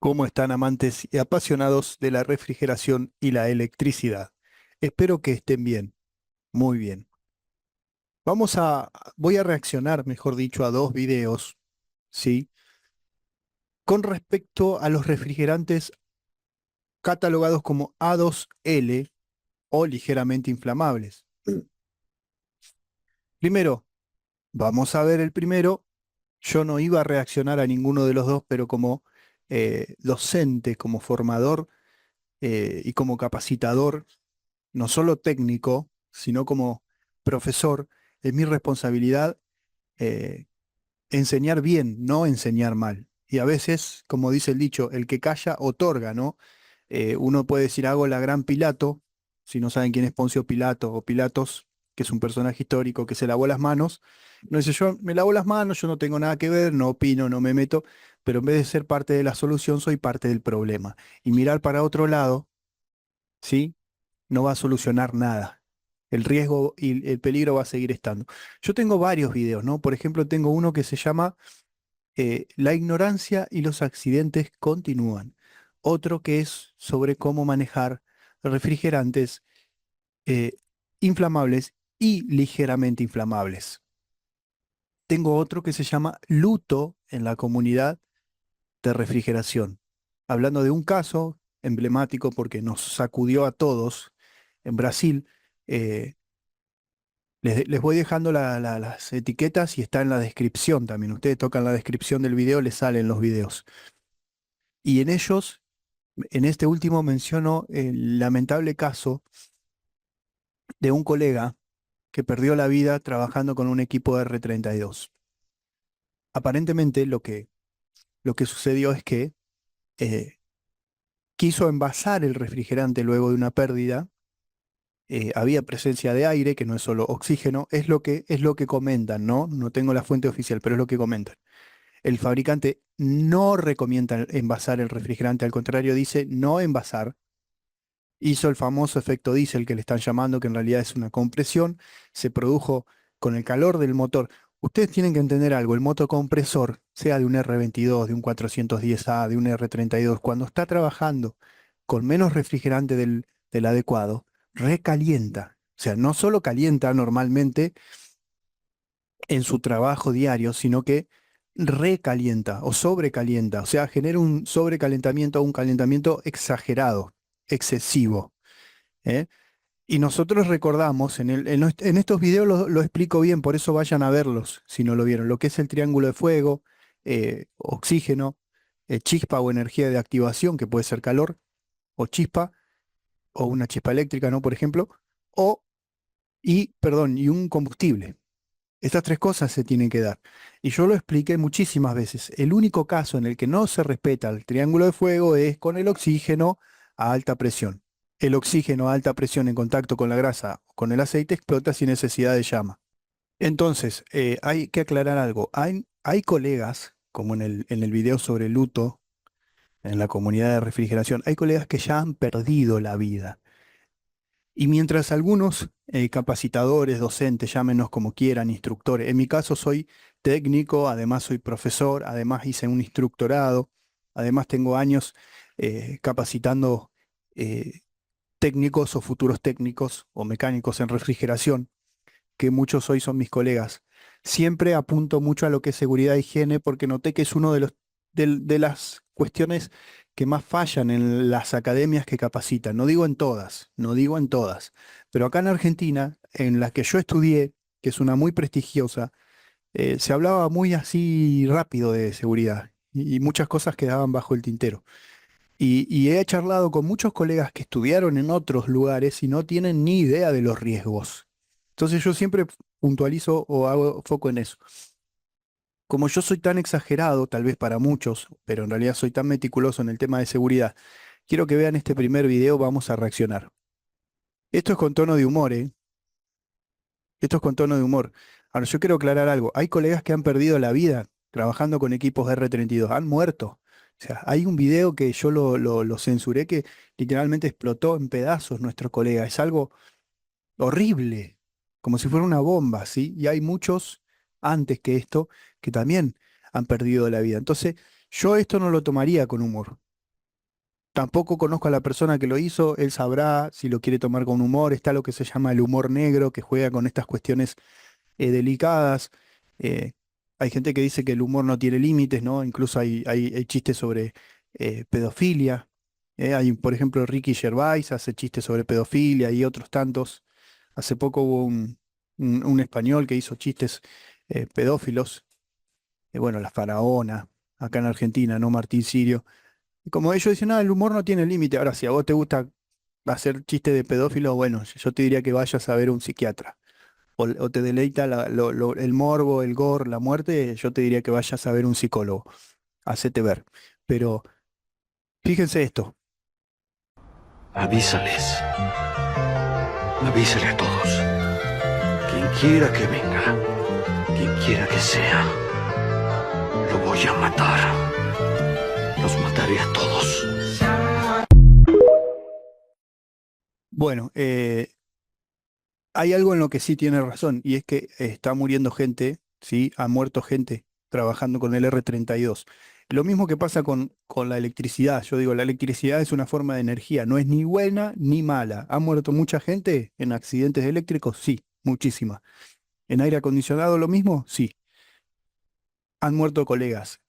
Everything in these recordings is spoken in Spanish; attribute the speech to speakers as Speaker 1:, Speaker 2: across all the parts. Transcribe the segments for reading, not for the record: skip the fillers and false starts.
Speaker 1: ¿Cómo están amantes y apasionados de la refrigeración y la electricidad? Espero que estén bien, muy bien. Voy a reaccionar, mejor dicho, a dos videos, ¿sí? Con respecto a los refrigerantes catalogados como A2L o ligeramente inflamables. Primero, vamos a ver el primero. Yo no iba a reaccionar a ninguno de los dos, pero como docente, como formador y como capacitador, no solo técnico, sino como profesor, es mi responsabilidad eh, enseñar bien, no enseñar mal. Y a veces, como dice el dicho, el que calla otorga, ¿no? Uno puede decir, hago la gran Pilato, si no saben quién es Poncio Pilato o Pilatos, que es un personaje histórico que se lavó las manos. No dice, yo me lavo las manos, yo no tengo nada que ver, no opino, no me meto, pero en vez de ser parte de la solución, soy parte del problema. Y mirar para otro lado, ¿sí? No va a solucionar nada. El riesgo y el peligro va a seguir estando. Yo tengo varios videos, ¿no? Por ejemplo, tengo uno que se llama La ignorancia y los accidentes continúan. Otro que es sobre cómo manejar refrigerantes eh, inflamables y ligeramente inflamables. Tengo otro que se llama Luto en la comunidad de refrigeración, hablando de un caso emblemático porque nos sacudió a todos en Brasil. eh, les voy dejando las etiquetas y está en la descripción también. Ustedes tocan la descripción del video, les salen los videos. Y en ellos, en este último menciono el lamentable caso de un colega que perdió la vida trabajando con un equipo R32. Aparentemente lo que sucedió es que eh, quiso envasar el refrigerante luego de una pérdida. Había presencia de aire, que no es solo oxígeno, es lo que comentan, ¿no? No tengo la fuente oficial, pero es lo que comentan. El fabricante no recomienda envasar el refrigerante, al contrario, dice no envasar. Hizo el famoso efecto diésel que le están llamando, que en realidad es una compresión, se produjo con el calor del motor. Ustedes tienen que entender algo, el motocompresor, sea de un R22, de un 410A, de un R32, cuando está trabajando con menos refrigerante del adecuado, recalienta. O sea, no solo calienta normalmente en su trabajo diario, sino que recalienta o sobrecalienta. O sea, genera un sobrecalentamiento o un calentamiento exagerado, excesivo. ¿Eh? Y nosotros recordamos, en estos videos lo explico bien, por eso vayan a verlos si no lo vieron, lo que es el triángulo de fuego, oxígeno, chispa o energía de activación, que puede ser calor, o chispa, o una chispa eléctrica, ¿no? Por ejemplo, o, perdón, y un combustible. Estas tres cosas se tienen que dar. Y yo lo expliqué muchísimas veces. El único caso en el que no se respeta el triángulo de fuego es con el oxígeno a alta presión. El oxígeno a alta presión en contacto con la grasa o con el aceite explota sin necesidad de llama. Entonces, hay que aclarar algo. Hay colegas, como en el video sobre el luto, en la comunidad de refrigeración, hay colegas que ya han perdido la vida. Y mientras algunos capacitadores, docentes, llámenos como quieran, instructores, en mi caso soy técnico, además soy profesor, además hice un instructorado, además tengo años capacitando eh, técnicos o futuros técnicos o mecánicos en refrigeración, que muchos hoy son mis colegas. Siempre apunto mucho a lo que es seguridad e higiene porque noté que es uno de las cuestiones que más fallan en las academias que capacitan. No digo en todas, no digo en todas, pero acá en Argentina, en la que yo estudié, que es una muy prestigiosa, se hablaba muy así rápido de seguridad y muchas cosas quedaban bajo el tintero. Y he charlado con muchos colegas que estudiaron en otros lugares y no tienen ni idea de los riesgos. Entonces yo siempre puntualizo o hago foco en eso. Como yo soy tan exagerado, tal vez para muchos, pero en realidad soy tan meticuloso en el tema de seguridad, quiero que vean este primer video, vamos a reaccionar. Esto es con tono de humor, ¿eh? Esto es con tono de humor. Ahora, yo quiero aclarar algo. Hay colegas que han perdido la vida trabajando con equipos R32, han muerto. O sea, hay un video que yo lo censuré que literalmente explotó en pedazos nuestro colega. Es algo horrible, como si fuera una bomba, ¿sí? Y hay muchos antes que esto que también han perdido la vida. Entonces, yo esto no lo tomaría con humor. Tampoco conozco a la persona que lo hizo, él sabrá si lo quiere tomar con humor. Está lo que se llama el humor negro, que juega con estas cuestiones delicadas. Eh, Hay gente que dice que el humor no tiene límites, ¿no? Incluso hay chistes sobre pedofilia. Hay, por ejemplo, Ricky Gervais hace chistes sobre pedofilia y otros tantos. Hace poco hubo un español que hizo chistes pedófilos. Bueno, la Faraona, acá en Argentina, ¿no? Martín Sirio. Y como ellos dicen, el humor no tiene límite. Ahora, si a vos te gusta hacer chistes de pedófilo, bueno, yo te diría que vayas a ver un psiquiatra o te deleita el morbo, el gore, la muerte, yo te diría que vayas a ver un psicólogo, hacete ver. Pero fíjense esto,
Speaker 2: Avísales. Avísale a todos. Quien quiera que venga, quien quiera que sea, lo voy a matar. Los mataré a todos.
Speaker 1: bueno, hay algo en lo que sí tiene razón, y es que está muriendo gente, ¿sí? Ha muerto gente trabajando con el R-32. Lo mismo que pasa con la electricidad. Yo digo, la electricidad es una forma de energía, no es ni buena ni mala. ¿Ha muerto mucha gente en accidentes eléctricos? Sí, muchísima. ¿En aire acondicionado lo mismo? Sí. Han muerto colegas.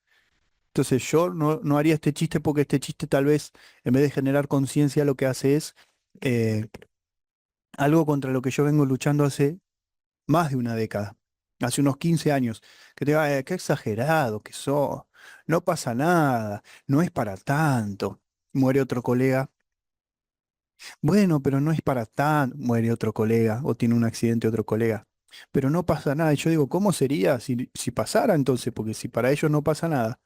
Speaker 1: Entonces yo no haría este chiste porque este chiste tal vez, en vez de generar conciencia, lo que hace es eh, algo contra lo que yo vengo luchando hace más de una década, hace unos 15 años, que te diga, qué exagerado que sos, no pasa nada, no es para tanto. Muere otro colega, bueno, pero no es para tanto, muere otro colega, o tiene un accidente otro colega, pero no pasa nada. Y yo digo, ¿cómo sería si pasara entonces? Porque si para ellos no pasa nada.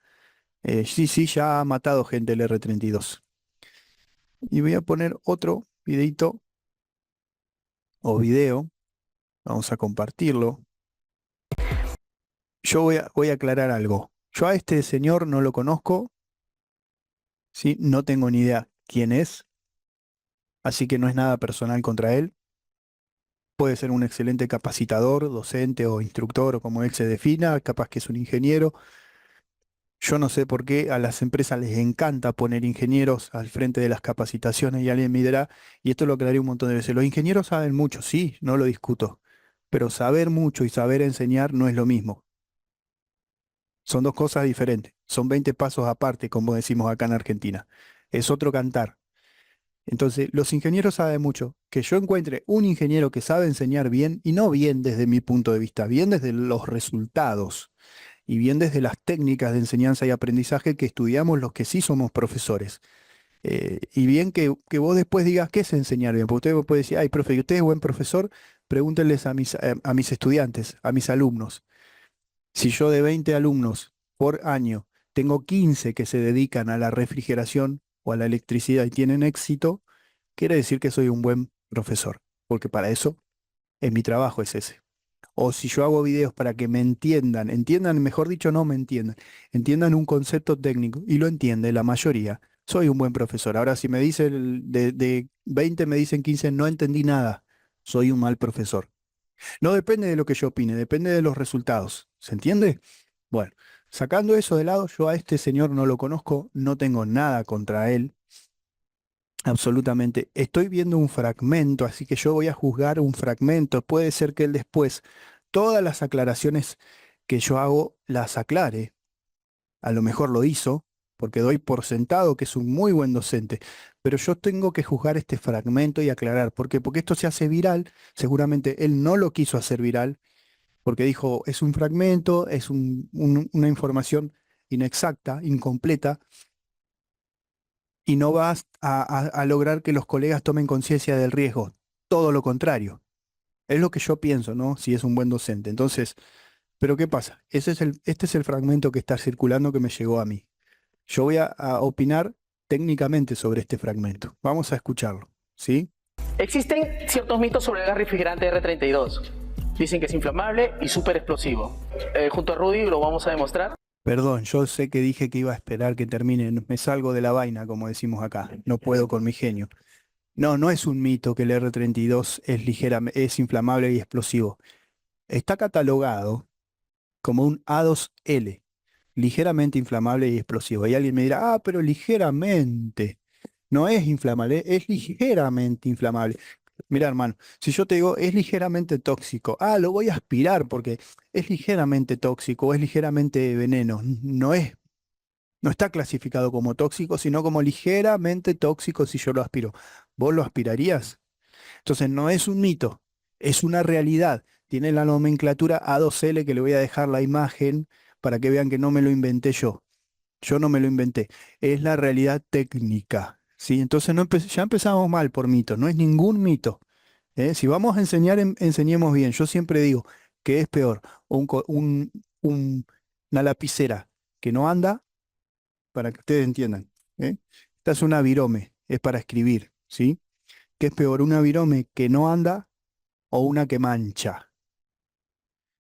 Speaker 1: Sí, sí, ya ha matado gente el R-32. Y voy a poner otro videito o video, vamos a compartirlo. Yo voy a aclarar algo. Yo a este señor no lo conozco, ¿sí? No tengo ni idea quién es, así que no es nada personal contra él. Puede ser un excelente capacitador, docente o instructor, o como él se defina, capaz que es un ingeniero. Yo no sé por qué a las empresas les encanta poner ingenieros al frente de las capacitaciones y alguien me dirá, y esto lo aclaré un montón de veces, los ingenieros saben mucho, sí, no lo discuto, pero saber mucho y saber enseñar no es lo mismo. Son dos cosas diferentes, son 20 pasos aparte, como decimos acá en Argentina. Es otro cantar. Entonces, los ingenieros saben mucho. Que yo encuentre un ingeniero que sabe enseñar bien, y no bien desde mi punto de vista, bien desde los resultados y bien desde las técnicas de enseñanza y aprendizaje que estudiamos los que sí somos profesores. Y bien que vos después digas qué es enseñar bien, porque usted puede decir, ay, profe, ¿y usted es buen profesor? Pregúntenles a mis estudiantes, a mis alumnos. Si yo de 20 alumnos por año tengo 15 que se dedican a la refrigeración o a la electricidad y tienen éxito, quiere decir que soy un buen profesor, porque para eso mi trabajo es ese. O si yo hago videos para que me entiendan, mejor dicho, no me entiendan un concepto técnico y lo entiende la mayoría, soy un buen profesor. Ahora, si me dicen de 20 me dicen 15 no entendí nada, soy un mal profesor. No depende de lo que yo opine, depende de los resultados. ¿Se entiende? Bueno, sacando eso de lado, yo a este señor no lo conozco, no tengo nada contra él, absolutamente. Estoy viendo un fragmento, así que yo voy a juzgar un fragmento. Puede ser que él después todas las aclaraciones que yo hago las aclare. A lo mejor lo hizo, porque doy por sentado que es un muy buen docente. Pero yo tengo que juzgar este fragmento y aclarar. ¿Por qué? Porque esto se hace viral. Seguramente él no lo quiso hacer viral, porque dijo, es un fragmento, es una información inexacta, incompleta y no vas a lograr que los colegas tomen conciencia del riesgo. Todo lo contrario. Es lo que yo pienso, ¿no? Si es un buen docente. Entonces, pero ¿qué pasa? Este es el fragmento que está circulando que me llegó a mí. Yo voy a opinar técnicamente sobre este fragmento. Vamos a escucharlo, ¿sí?
Speaker 3: Existen ciertos mitos sobre el gas refrigerante R32. Dicen que es inflamable y súper explosivo. Junto a Rudy lo vamos a demostrar.
Speaker 1: Perdón, yo sé que dije que iba a esperar que termine. Me salgo de la vaina, como decimos acá. No puedo con mi genio. No, no es un mito que el R-32 es inflamable y explosivo. Está catalogado como un A2L, ligeramente inflamable y explosivo. Y alguien me dirá, pero ligeramente. No es inflamable, es ligeramente inflamable. Mira, hermano, si yo te digo es ligeramente tóxico, lo voy a aspirar porque es ligeramente tóxico, es ligeramente veneno. No es, no está clasificado como tóxico, sino como ligeramente tóxico si yo lo aspiro. ¿Vos lo aspirarías? Entonces no es un mito, es una realidad. Tiene la nomenclatura A2L que le voy a dejar la imagen para que vean que no me lo inventé yo. Yo no me lo inventé. Es la realidad técnica. ¿Sí? Entonces ya empezamos mal por mitos. No es ningún mito. ¿Eh? Si vamos a enseñar, enseñemos bien. Yo siempre digo que es peor una lapicera que no anda, para que ustedes entiendan. ¿Eh? Esta es una virome, es para escribir. ¿Sí? ¿Qué es peor, una virome que no anda o una que mancha?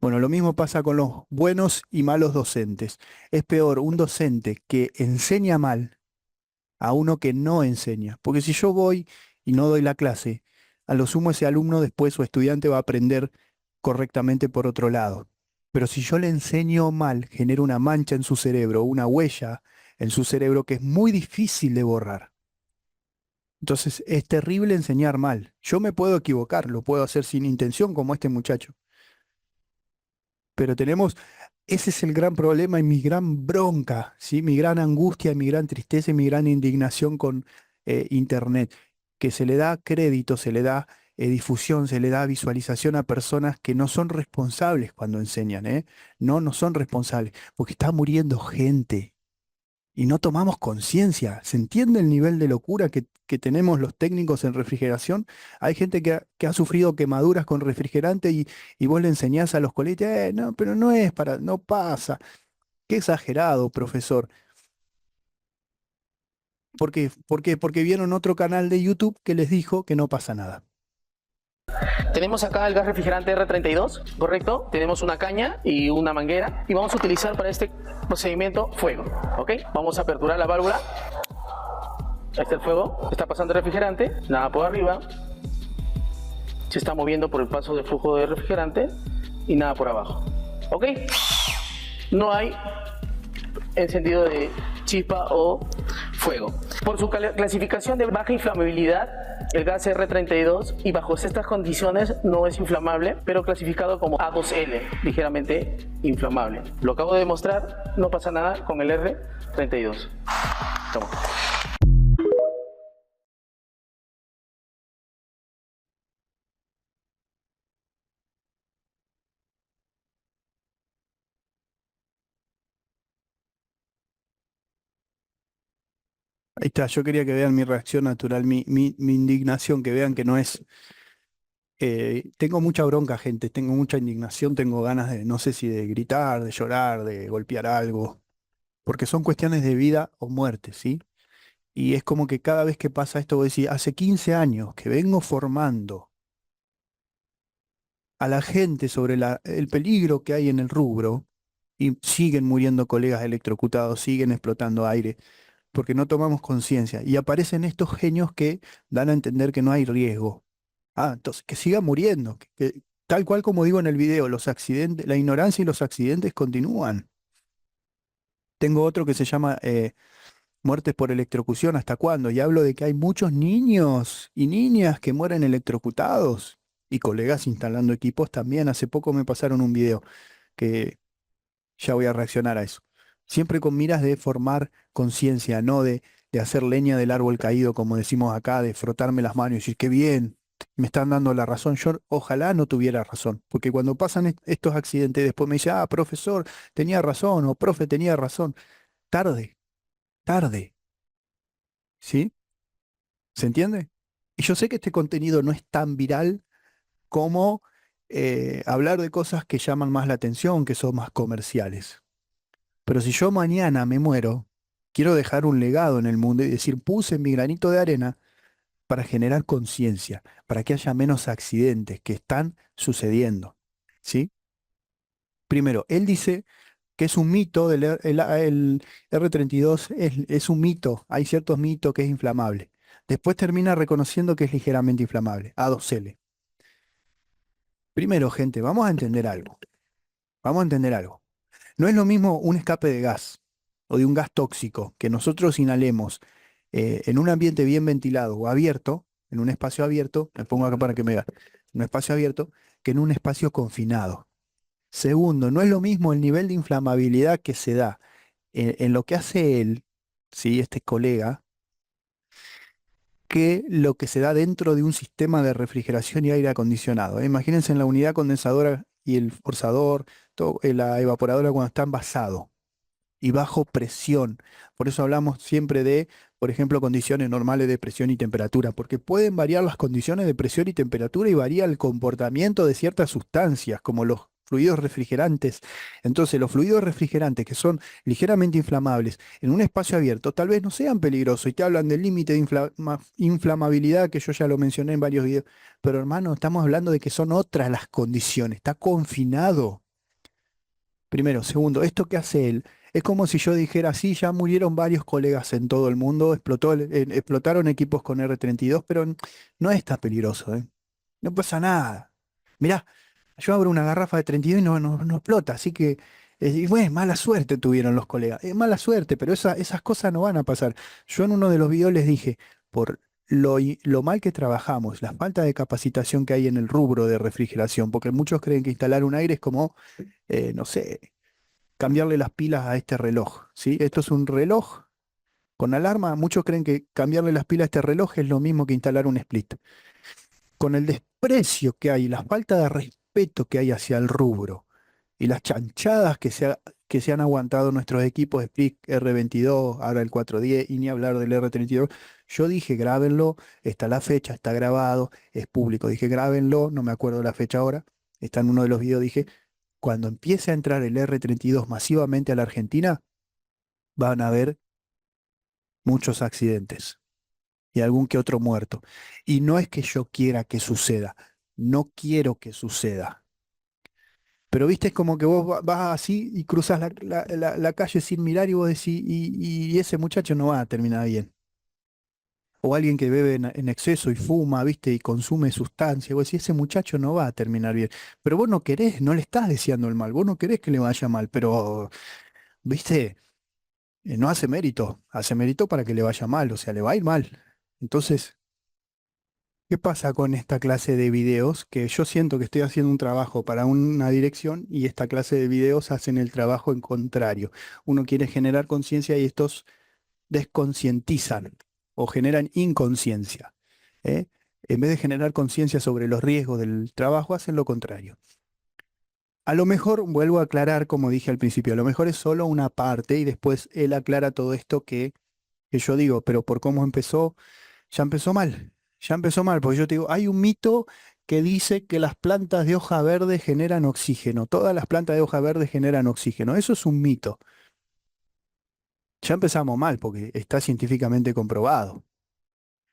Speaker 1: Bueno, lo mismo pasa con los buenos y malos docentes. Es peor un docente que enseña mal a uno que no enseña. Porque si yo voy y no doy la clase, a lo sumo ese alumno después o estudiante va a aprender correctamente por otro lado. Pero si yo le enseño mal, genera una mancha en su cerebro, una huella en su cerebro que es muy difícil de borrar. Entonces es terrible enseñar mal. Yo me puedo equivocar, lo puedo hacer sin intención como este muchacho. Pero ese es el gran problema y mi gran bronca, ¿sí? Mi gran angustia, mi gran tristeza y mi gran indignación con Internet, que se le da crédito, se le da difusión, se le da visualización a personas que no son responsables cuando enseñan, ¿eh? No, no son responsables, porque está muriendo gente y no tomamos conciencia. ¿Se entiende el nivel de locura que tenemos los técnicos en refrigeración? Hay gente que ha sufrido quemaduras con refrigerante y vos le enseñás a los colegios, no, pero no es para, no pasa. Qué exagerado, profesor. ¿Por qué? ¿Por qué? Porque vieron otro canal de YouTube que les dijo que no pasa nada.
Speaker 3: Tenemos acá el gas refrigerante R32, ¿correcto? Tenemos una caña y una manguera y vamos a utilizar para este procedimiento fuego, ¿ok? Vamos a aperturar la válvula. Ahí está el fuego, está pasando el refrigerante, nada por arriba. Se está moviendo por el paso de flujo de refrigerante y nada por abajo, ¿ok? No hay encendido de chispa o fuego. Por su clasificación de baja inflamabilidad, el gas R32 y bajo estas condiciones no es inflamable, pero clasificado como A2L, ligeramente inflamable. Lo acabo de demostrar, no pasa nada con el R32. Toma.
Speaker 1: Ahí está, yo quería que vean mi reacción natural, mi indignación, que vean que no es... tengo mucha bronca, gente, tengo mucha indignación, tengo ganas de, no sé si de gritar, de llorar, de golpear algo, porque son cuestiones de vida o muerte, ¿sí? Y es como que cada vez que pasa esto, voy a decir, hace 15 años que vengo formando a la gente sobre el peligro que hay en el rubro y siguen muriendo colegas electrocutados, siguen explotando aire, porque no tomamos conciencia. Y aparecen estos genios que dan a entender que no hay riesgo. Entonces, que siga muriendo, tal cual como digo en el video, los accidentes, la ignorancia y los accidentes continúan. Tengo otro que se llama muertes por electrocución, ¿hasta cuándo? Y hablo de que hay muchos niños y niñas que mueren electrocutados y colegas instalando equipos también. Hace poco me pasaron un video que ya voy a reaccionar a eso. Siempre con miras de formar conciencia, no de hacer leña del árbol caído, como decimos acá, de frotarme las manos y decir, qué bien, me están dando la razón. Yo ojalá no tuviera razón, porque cuando pasan estos accidentes, después me dice, profesor, tenía razón, o profe, tenía razón. Tarde, tarde, ¿sí? ¿Se entiende? Y yo sé que este contenido no es tan viral como hablar de cosas que llaman más la atención, que son más comerciales. Pero si yo mañana me muero, quiero dejar un legado en el mundo y decir, puse mi granito de arena para generar conciencia, para que haya menos accidentes que están sucediendo. ¿Sí? Primero, él dice que es un mito, el R32 es un mito, hay ciertos mitos que es inflamable. Después termina reconociendo que es ligeramente inflamable, A2L. Primero, gente, vamos a entender algo. Vamos a entender algo. No es lo mismo un escape de gas o de un gas tóxico que nosotros inhalemos en un ambiente bien ventilado o abierto, en un espacio abierto, me pongo acá para que me vean, un espacio abierto, que en un espacio confinado. Segundo, no es lo mismo el nivel de inflamabilidad que se da en lo que hace él, ¿sí? Este colega, que lo que se da dentro de un sistema de refrigeración y aire acondicionado. Imagínense en la unidad condensadora y el forzador, la evaporadora cuando está envasado y bajo presión. Por eso hablamos siempre de, por ejemplo, condiciones normales de presión y temperatura, porque pueden variar las condiciones de presión y temperatura y varía el comportamiento de ciertas sustancias, como los fluidos refrigerantes. Entonces, los fluidos refrigerantes que son ligeramente inflamables en un espacio abierto tal vez no sean peligrosos y te hablan del límite de inflamabilidad que yo ya lo mencioné en varios videos. Pero hermano, estamos hablando de que son otras las condiciones, está confinado. Primero, segundo, esto que hace él es como si yo dijera, sí, ya murieron varios colegas en todo el mundo, explotaron equipos con R32, pero no es tan peligroso, ¿eh? No pasa nada. Mirá, yo abro una garrafa de 32 y no explota, así que, y bueno, mala suerte tuvieron los colegas. Mala suerte, pero esas cosas no van a pasar. Yo en uno de los videos les dije, por lo mal que trabajamos, la falta de capacitación que hay en el rubro de refrigeración, porque muchos creen que instalar un aire es como no sé, cambiarle las pilas a este reloj, ¿sí? Esto es un reloj con alarma. Muchos creen que cambiarle las pilas a este reloj es lo mismo que instalar un split. Con el desprecio que hay, la falta de respeto que hay hacia el rubro y las chanchadas que se han aguantado nuestros equipos de split R22, ahora el 410 y ni hablar del R32, yo dije, grábenlo, está la fecha, está grabado, es público. Dije, grábenlo, no me acuerdo la fecha ahora, está en uno de los videos, dije, cuando empiece a entrar el R32 masivamente a la Argentina, van a haber muchos accidentes y algún que otro muerto. Y no es que yo quiera que suceda, no quiero que suceda. Pero viste, es como que vos vas así y cruzas la calle sin mirar y vos decís, y ese muchacho no va a terminar bien. O alguien que bebe en exceso y fuma, viste, y consume sustancias, vos decís, ese muchacho no va a terminar bien. Pero vos no querés, no le estás deseando el mal, vos no querés que le vaya mal, pero, viste, no hace mérito para que le vaya mal, o sea, le va a ir mal. Entonces, ¿qué pasa con esta clase de videos? Que yo siento que estoy haciendo un trabajo para una dirección y esta clase de videos hacen el trabajo en contrario. Uno quiere generar conciencia y estos desconcientizan o generan inconsciencia, ¿eh? En vez de generar conciencia sobre los riesgos del trabajo, hacen lo contrario. A lo mejor, vuelvo a aclarar, como dije al principio, a lo mejor es solo una parte y después él aclara todo esto que yo digo, pero por cómo empezó, ya empezó mal, ya empezó mal, porque yo te digo, hay un mito que dice que las plantas de hoja verde generan oxígeno, todas las plantas de hoja verde generan oxígeno, eso es un mito. Ya empezamos mal porque está científicamente comprobado,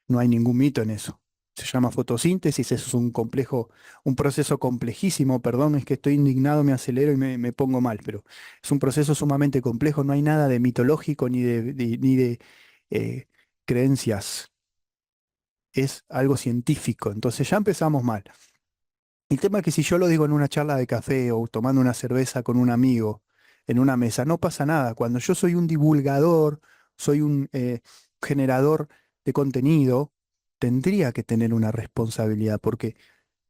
Speaker 1: no hay ningún mito en eso. Se llama fotosíntesis, eso es un complejo, un proceso complejísimo, perdón, es que estoy indignado, me acelero y me pongo mal, pero es un proceso sumamente complejo, no hay nada de mitológico ni de eh, creencias, es algo científico, entonces ya empezamos mal. El tema es que si yo lo digo en una charla de café o tomando una cerveza con un amigo en una mesa, no pasa nada. Cuando yo soy un divulgador, soy un generador de contenido, tendría que tener una responsabilidad porque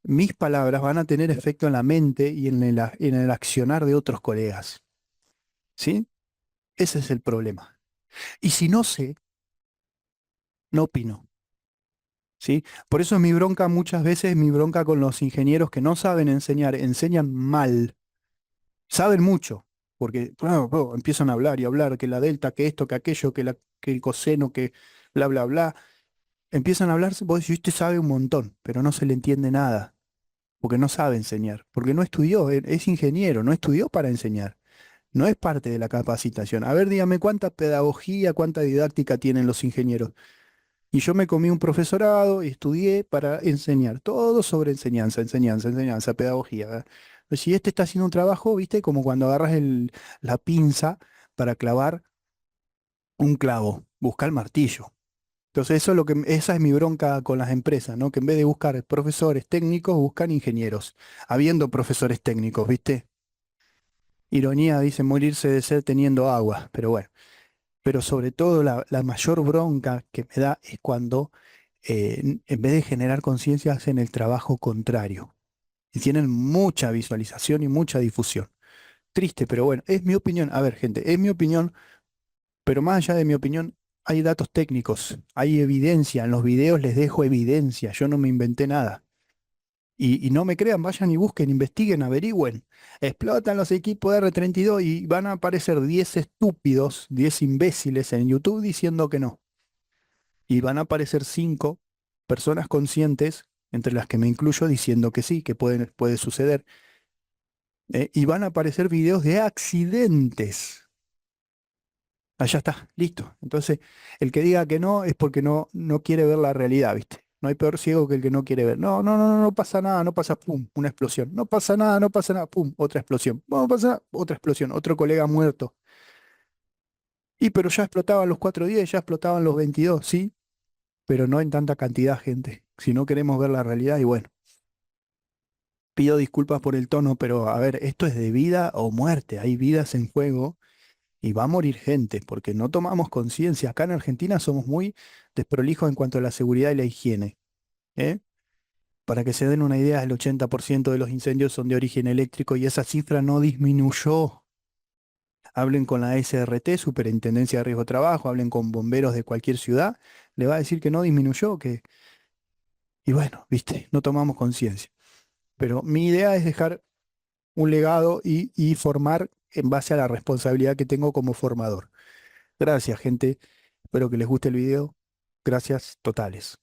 Speaker 1: mis palabras van a tener efecto en la mente y en el accionar de otros colegas. ¿Sí? Ese es el problema. Y si no sé, no opino. ¿Sí? Por eso es mi bronca muchas veces, mi bronca con los ingenieros que no saben enseñar, enseñan mal. Saben mucho, porque empiezan a hablar y hablar que la delta, que esto, que aquello, que el coseno, que bla, bla, bla. Empiezan a hablar, vos decís, usted sabe un montón, pero no se le entiende nada, porque no sabe enseñar, porque no estudió, es ingeniero, no estudió para enseñar, no es parte de la capacitación. A ver, dígame cuánta pedagogía, cuánta didáctica tienen los ingenieros. Y yo me comí un profesorado y estudié para enseñar, todo sobre enseñanza, enseñanza, enseñanza, pedagogía. ¿Verdad? Pues si este está haciendo un trabajo, viste, como cuando agarras la pinza para clavar un clavo, busca el martillo. Entonces eso es esa es mi bronca con las empresas, ¿no? Que en vez de buscar profesores técnicos, buscan ingenieros, habiendo profesores técnicos, ¿viste? Ironía dice morirse de sed teniendo agua, pero bueno. pero sobre todo la mayor bronca que me da es cuando en vez de generar conciencia hacen el trabajo contrario y tienen mucha visualización y mucha difusión. Triste, pero bueno, es mi opinión. A ver, gente, es mi opinión, pero más allá de mi opinión, hay datos técnicos, hay evidencia. En los videos les dejo evidencia, yo no me inventé nada. Y no me crean, vayan y busquen, investiguen, averigüen. Explotan los equipos de R32 y van a aparecer 10 estúpidos, 10 imbéciles en YouTube diciendo que no. Y van a aparecer 5 personas conscientes, entre las que me incluyo, diciendo que sí, que puede suceder. Y van a aparecer videos de accidentes. Allá está, listo. Entonces, el que diga que no es porque no quiere ver la realidad, ¿viste? No hay peor ciego que el que no quiere ver. No, no, no, no, no pasa nada, no pasa, pum, una explosión. No pasa nada, no pasa nada, pum, otra explosión. No pasa nada, otra explosión, otro colega muerto. Y pero ya explotaban los 410, ya explotaban los 22, sí, pero no en tanta cantidad, gente. Si no queremos ver la realidad, y bueno, pido disculpas por el tono, pero a ver, esto es de vida o muerte. Hay vidas en juego. Y va a morir gente, porque no tomamos conciencia. Acá en Argentina somos muy desprolijos en cuanto a la seguridad y la higiene. ¿Eh? Para que se den una idea, el 80% de los incendios son de origen eléctrico y esa cifra no disminuyó. Hablen con la SRT, Superintendencia de Riesgo de Trabajo, hablen con bomberos de cualquier ciudad, le va a decir que no disminuyó, que... Y bueno, viste, no tomamos conciencia. Pero mi idea es dejar un legado y formar en base a la responsabilidad que tengo como formador. Gracias, gente. Espero que les guste el video. Gracias totales.